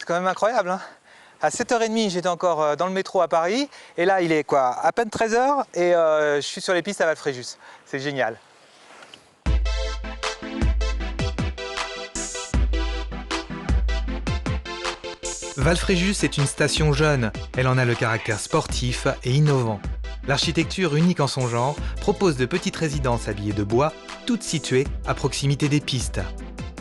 quand même incroyable, hein. À 7h30, j'étais encore dans le métro à Paris, et là il est quoi, à peine 13h, et je suis sur les pistes à Val-Fréjus. C'est génial. Val-Fréjus est une station jeune. Elle en a le caractère sportif et innovant. L'architecture unique en son genre propose de petites résidences habillées de bois, toutes situées à proximité des pistes.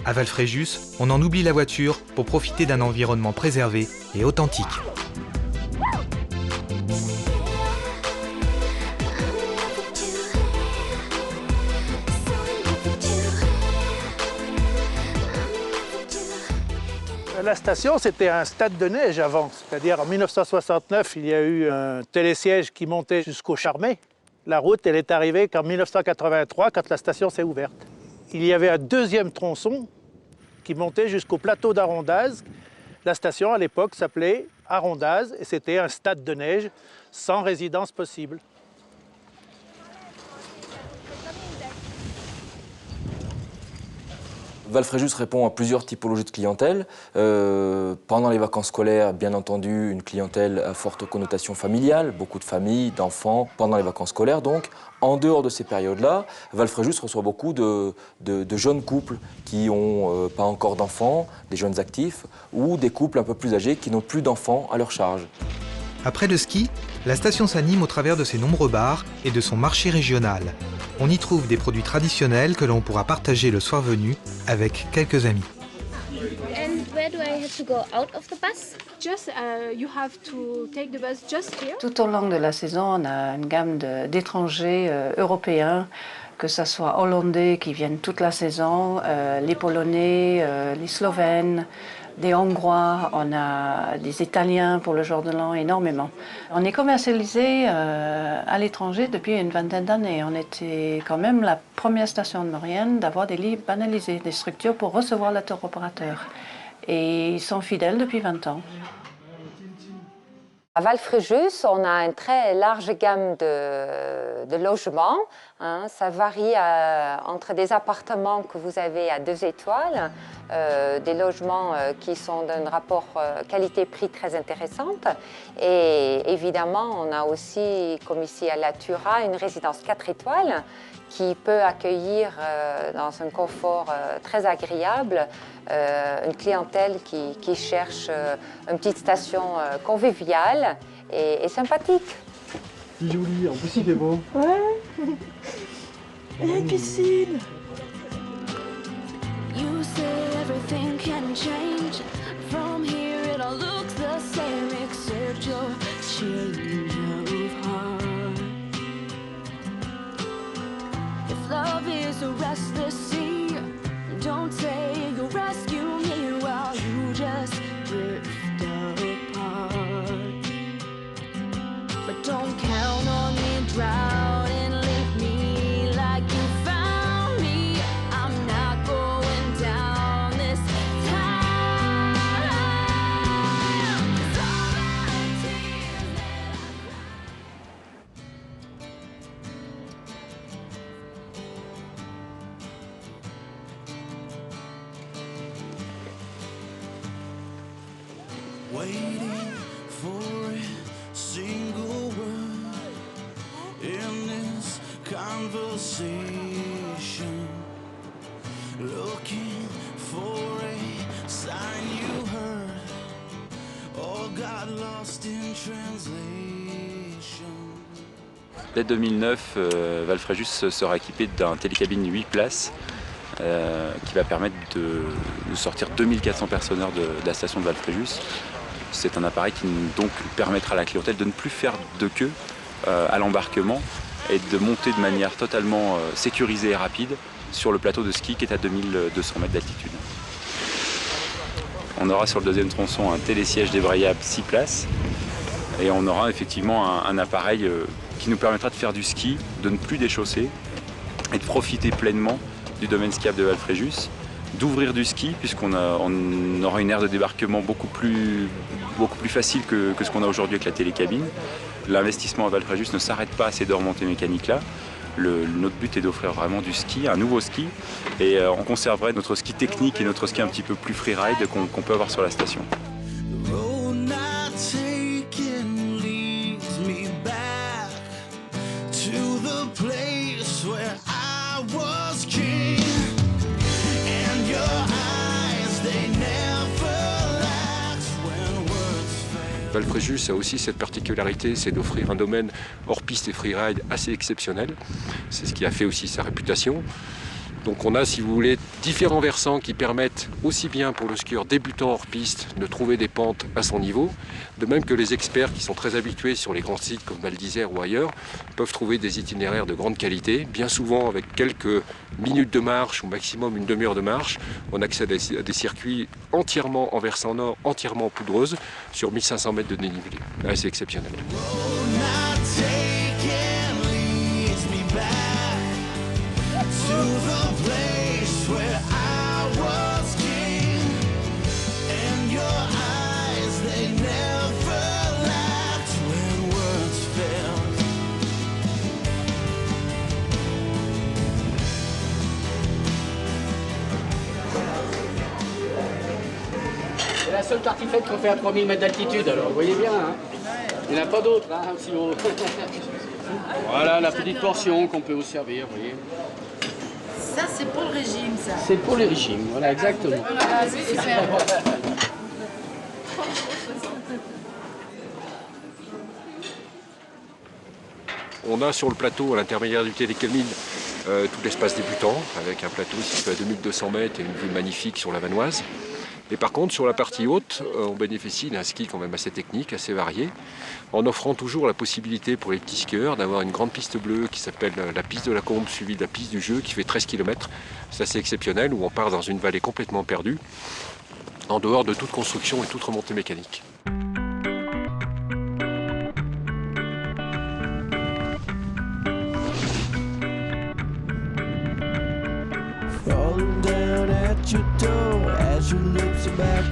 À Val-Fréjus, on en oublie la voiture pour profiter d'un environnement préservé et authentique. La station, c'était un stade de neige avant. C'est-à-dire en 1969, il y a eu un télésiège qui montait jusqu'au Charmey. La route, elle est arrivée qu'en 1983, quand la station s'est ouverte. Il y avait un deuxième tronçon qui montait jusqu'au plateau d'Arondaz. La station, à l'époque, s'appelait Arondaz et c'était un stade de neige sans résidence possible. Val-Fréjus répond à plusieurs typologies de clientèle. Pendant les vacances scolaires, bien entendu, une clientèle à forte connotation familiale, beaucoup de familles, d'enfants, pendant les vacances scolaires donc. En dehors de ces périodes-là, Val-Fréjus reçoit beaucoup de jeunes couples qui n'ont pas encore d'enfants, des jeunes actifs, ou des couples un peu plus âgés qui n'ont plus d'enfants à leur charge. Après le ski, la station s'anime au travers de ses nombreux bars et de son marché régional. On y trouve des produits traditionnels que l'on pourra partager le soir venu avec quelques amis. Tout au long de la saison, on a une gamme d'étrangers européens, que ce soit hollandais qui viennent toute la saison, les polonais, les slovènes, des Hongrois, on a des Italiens pour le jour de l'an, énormément. On est commercialisé à l'étranger depuis une vingtaine d'années. On était quand même la première station de Maurienne d'avoir des lits banalisés, des structures pour recevoir le tour opérateur. Et ils sont fidèles depuis 20 ans. À Val-Fréjus, on a une très large gamme de logements. Hein. Ça varie entre des appartements que vous avez à 2 étoiles, des logements qui sont d'un rapport qualité-prix très intéressante. Et évidemment, on a aussi, comme ici à La Tura, une résidence 4 étoiles qui peut accueillir dans un confort très agréable une clientèle qui cherche une petite station conviviale et sympathique. C'est joli, en plus il fait beau. Ouais. Il y a une piscine. You say everything can change. From here it all looks the same except your change of heart. If love is a restless sea, don't say you'll rescue me while you just drift apart. But don't count on me drown and leave me like you found me. I'm not going down this time. All my tears that waiting for a single word in this conversation, looking for a sign you heard or got lost in translation. Dès 2009, Val-Fréjus sera équipé d'un télécabine 8 places qui va permettre de sortir 2400 personnes-heure de la station de Val-Fréjus. C'est un appareil qui donc permettra à la clientèle de ne plus faire de queue à l'embarquement et de monter de manière totalement sécurisée et rapide sur le plateau de ski qui est à 2200 mètres d'altitude. On aura sur le deuxième tronçon un télésiège débrayable 6 places et on aura effectivement un appareil qui nous permettra de faire du ski, de ne plus déchausser et de profiter pleinement du domaine skiable de Val-Fréjus, d'ouvrir du ski puisqu'on aura une aire de débarquement beaucoup plus facile que ce qu'on a aujourd'hui avec la télécabine. L'investissement à Val-Fréjus ne s'arrête pas à ces deux remontées mécaniques-là. Notre but est d'offrir vraiment du ski, un nouveau ski, et on conserverait notre ski technique et notre ski un petit peu plus freeride qu'on peut avoir sur la station. Val Fréjus a aussi cette particularité, c'est d'offrir un domaine hors piste et freeride assez exceptionnel. C'est ce qui a fait aussi sa réputation. Donc on a, si vous voulez, différents versants qui permettent aussi bien pour le skieur débutant hors piste de trouver des pentes à son niveau, de même que les experts qui sont très habitués sur les grands sites comme Val d'Isère ou ailleurs peuvent trouver des itinéraires de grande qualité, bien souvent avec quelques minutes de marche ou maximum une demi-heure de marche. On accède à des circuits entièrement en versant nord, entièrement en poudreuse, sur 1500 mètres de dénivelé. Là, c'est exceptionnel. C'est la seule tartiflette qu'on fait à 3000 mètres d'altitude, alors vous voyez bien, hein. Il n'y en a pas d'autres, hein, aussi haut. Voilà la petite portion qu'on peut vous servir, vous voyez. Ça, c'est pour le régime, ça. C'est pour les régimes, voilà, exactement. Voilà, c'est super. On a sur le plateau, à l'intermédiaire du Télécamine, tout l'espace débutant, avec un plateau situé à 2200 mètres et une vue magnifique sur la Vanoise. Et par contre, sur la partie haute, on bénéficie d'un ski quand même assez technique, assez varié, en offrant toujours la possibilité pour les petits skieurs d'avoir une grande piste bleue qui s'appelle la piste de la Combe, suivie de la piste du Jeu, qui fait 13 km. C'est assez exceptionnel, où on part dans une vallée complètement perdue, en dehors de toute construction et toute remontée mécanique. Falling down at your door as your lips are back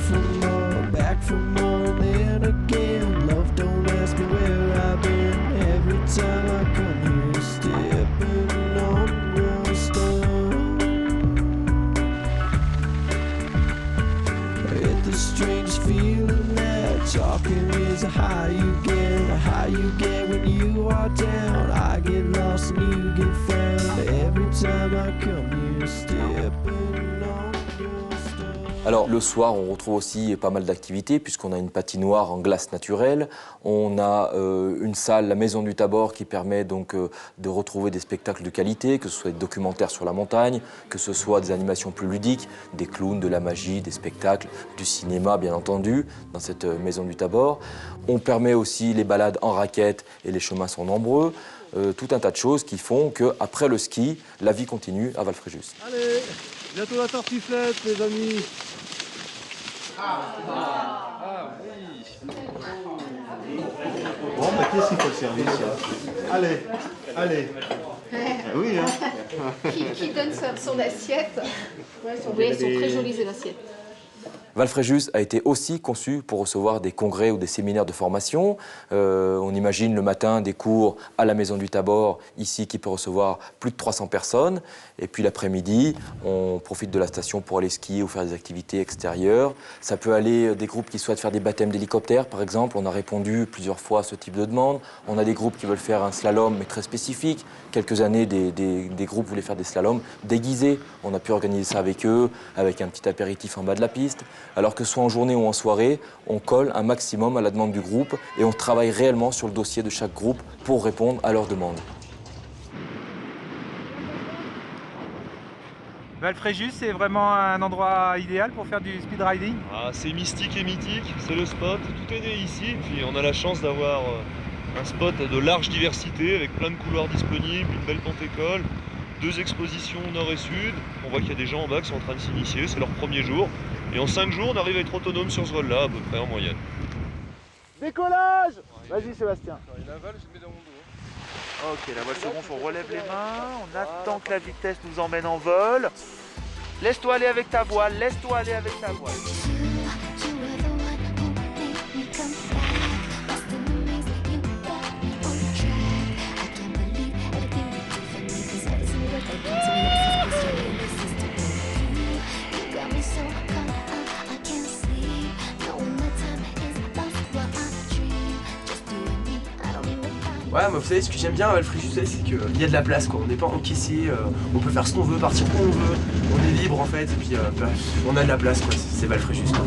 for more, and then again. Love, don't ask me where I've been. Every time I come here, stepping on your stone. It's the strangest feeling that talking is a high you get when you are down. I get lost and you get found. Every time I come here, stepping on your stone. Alors le soir, on retrouve aussi pas mal d'activités puisqu'on a une patinoire en glace naturelle. On a une salle, la Maison du Tabor, qui permet donc de retrouver des spectacles de qualité, que ce soit des documentaires sur la montagne, que ce soit des animations plus ludiques, des clowns, de la magie, des spectacles, du cinéma bien entendu, dans cette Maison du Tabor. On permet aussi les balades en raquettes et les chemins sont nombreux. Tout un tas de choses qui font qu'après le ski, la vie continue à Val Fréjus. Allez, bientôt la tartiflette, les amis. Bon, bah qu'est-ce qu'il faut le servir, ça? Allez. Oui, hein. Qui donne son assiette. Oui, elles sont très jolies, les assiettes. Val Fréjus a été aussi conçu pour recevoir des congrès ou des séminaires de formation. On imagine le matin des cours à la Maison du Tabor, ici, qui peut recevoir plus de 300 personnes. Et puis l'après-midi, on profite de la station pour aller skier ou faire des activités extérieures. Ça peut aller des groupes qui souhaitent faire des baptêmes d'hélicoptère, par exemple. On a répondu plusieurs fois à ce type de demande. On a des groupes qui veulent faire un slalom, mais très spécifique. Quelques années, des groupes voulaient faire des slaloms déguisés. On a pu organiser ça avec eux, avec un petit apéritif en bas de la piste. Alors que ce soit en journée ou en soirée, on colle un maximum à la demande du groupe et on travaille réellement sur le dossier de chaque groupe pour répondre à leurs demandes. Val Fréjus, c'est vraiment un endroit idéal pour faire du speed riding? C'est mystique et mythique, c'est le spot, tout est né ici, puis on a la chance d'avoir un spot de large diversité avec plein de couloirs disponibles, une belle pente-école, 2 expositions nord et sud. On voit qu'il y a des gens en bas qui sont en train de s'initier, c'est leur premier jour. Et en 5 jours, on arrive à être autonome sur ce vol-là, à peu près en moyenne. Décollage! Vas-y, Sébastien. La voile, je mets dans mon dos. Ok, la voile se gonfle, on relève les mains, on attend que la vitesse nous emmène en vol. Laisse-toi aller avec ta voile, laisse-toi aller avec ta voile. Ouais, mais vous savez, ce que j'aime bien à Val Fréjus, c'est qu'il y a de la place, quoi. On n'est pas encaissé, on peut faire ce qu'on veut, partir où on veut, on est libre en fait, et puis on a de la place, quoi. C'est Val Fréjus, quoi.